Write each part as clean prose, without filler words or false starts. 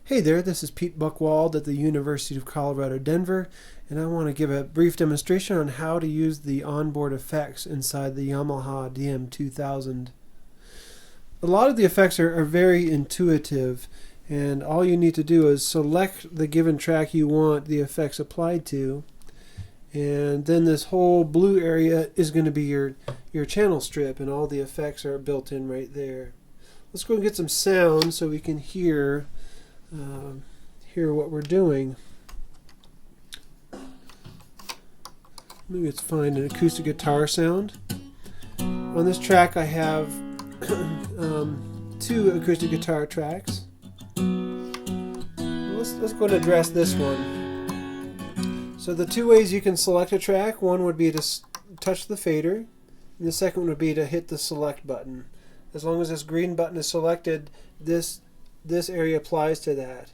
Hey there, this is Pete Buchwald at the University of Colorado, Denver, and I want to give a brief demonstration on how to use the onboard effects inside the Yamaha DM-2000. A lot of the effects are very intuitive, and all you need to do is select the given track you want the effects applied to, and then this whole blue area is going to be your channel strip, and all the effects are built in right there. Let's go and get some sound so we can hear what we're doing. Maybe let's find an acoustic guitar sound. On this track I have two acoustic guitar tracks. Let's go and address this one. So the two ways you can select a track, one would be to touch the fader, and the second would be to hit the select button. As long as this green button is selected, this area applies to that.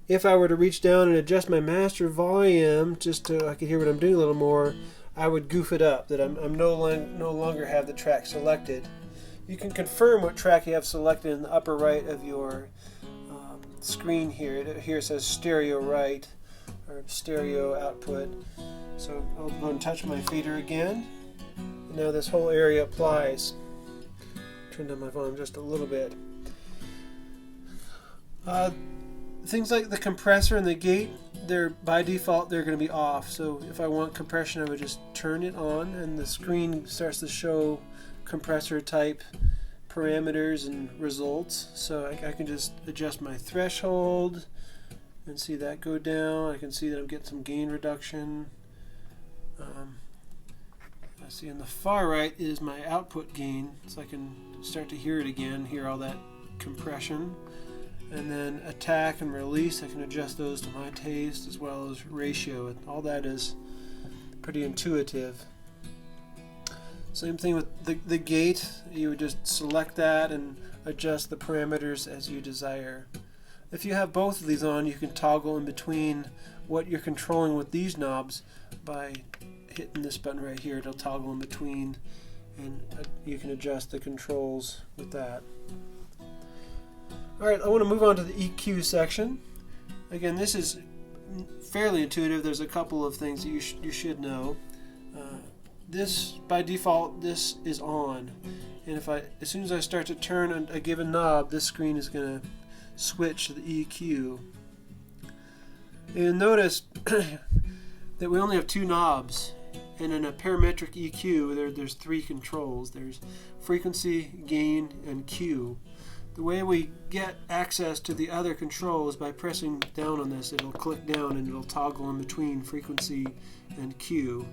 If I were to reach down and adjust my master volume just so I could hear what I'm doing a little more, I would goof it up, that I'm no longer have the track selected. You can confirm what track you have selected in the upper right of your screen here. Here it says stereo right, or stereo output. So I'll go and touch my fader again. And now this whole area applies. Turn down my volume just a little bit. Things like the compressor and the gate, by default they're going to be off. So if I want compression, I would just turn it on, and the screen starts to show compressor type parameters and results. So I can just adjust my threshold and see that go down. I can see that I'm getting some gain reduction. I see on the far right is my output gain, so I can start to hear it again, hear all that compression. And then attack and release, I can adjust those to my taste, as well as ratio. All that is pretty intuitive. Same thing with the gate. You would just select that and adjust the parameters as you desire. If you have both of these on, you can toggle in between what you're controlling with these knobs by hitting this button right here. It'll toggle in between, and you can adjust the controls with that. Alright, I want to move on to the EQ section. Again, this is fairly intuitive. There's a couple of things that you should know. This, by default, this is on. And as soon as I start to turn a given knob, this screen is going to switch to the EQ. And notice that we only have two knobs. And in a parametric EQ, there's three controls. There's frequency, gain, and Q. The way we get access to the other controls by pressing down on this. It'll click down and it'll toggle in between frequency and Q.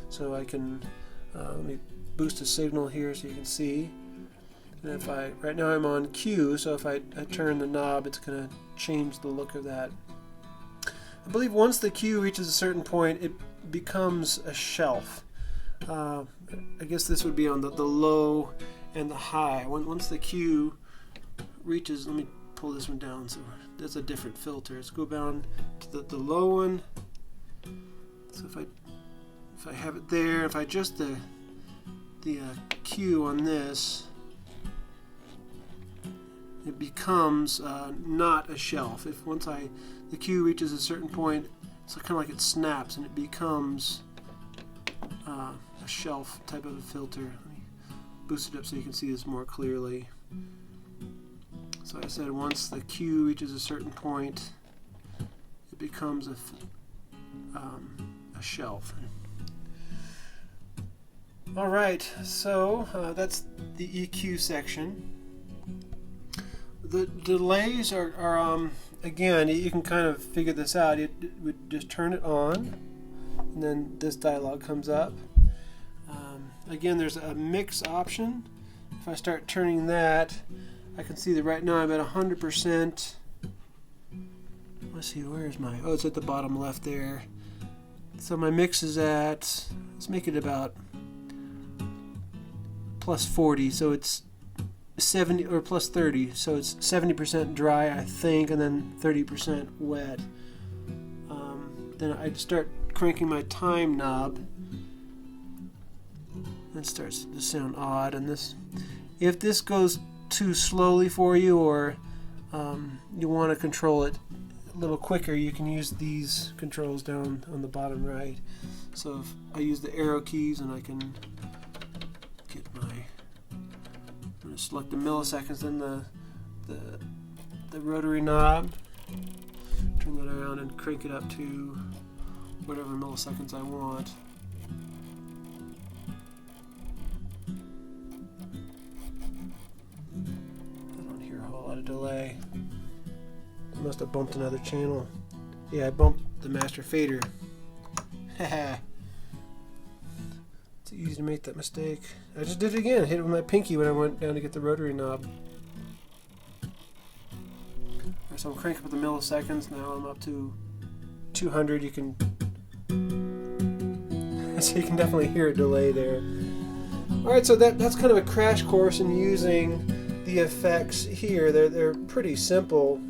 So I can let me boost a signal here so you can see. And right now I'm on Q, so if I turn the knob, it's going to change the look of that. I believe once the Q reaches a certain point, it becomes a shelf. I guess this would be on the low and the high. Once the Q reaches, let me pull this one down, so that's a different filter. Let's go down to the low one. So if I have it there, if I adjust the Q on this, it becomes not a shelf. If once the Q reaches a certain point, it's kind of like it snaps and it becomes a shelf type of a filter. Let me boost it up so you can see this more clearly. So I said once the Q reaches a certain point, it becomes a shelf. Alright, so that's the EQ section. The delays are again, you can kind of figure this out. You would just turn it on, and then this dialog comes up. Again, there's a mix option. If I start turning that, I can see that right now I'm at 100%. Let's see, where's my... Oh, it's at the bottom left there. So my mix is at... Let's make it about plus 40. So it's 70, or plus 30. So it's 70% dry, I think, and then 30% wet. Then I start cranking my time knob. It starts to sound odd. And if this goes too slowly for you, or you want to control it a little quicker, you can use these controls down on the bottom right. So if I use the arrow keys, and I can get my, I'm going to select the milliseconds, then the rotary knob, turn that around and crank it up to whatever milliseconds I want. I don't hear a whole lot of delay. I must have bumped another channel. Yeah, I bumped the master fader. Haha. It's easy to make that mistake. I just did it again. I hit it with my pinky when I went down to get the rotary knob. Alright, so I'm cranking up the milliseconds. Now I'm up to 200. You can so you can definitely hear a delay there. Alright, so that's kind of a crash course in using the effects here. They're pretty simple.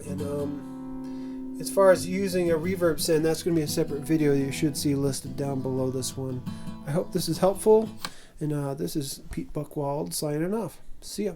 And as far as using a reverb send, that's going to be a separate video you should see listed down below this one. I hope this is helpful, and this is Pete Buchwald signing off. See ya.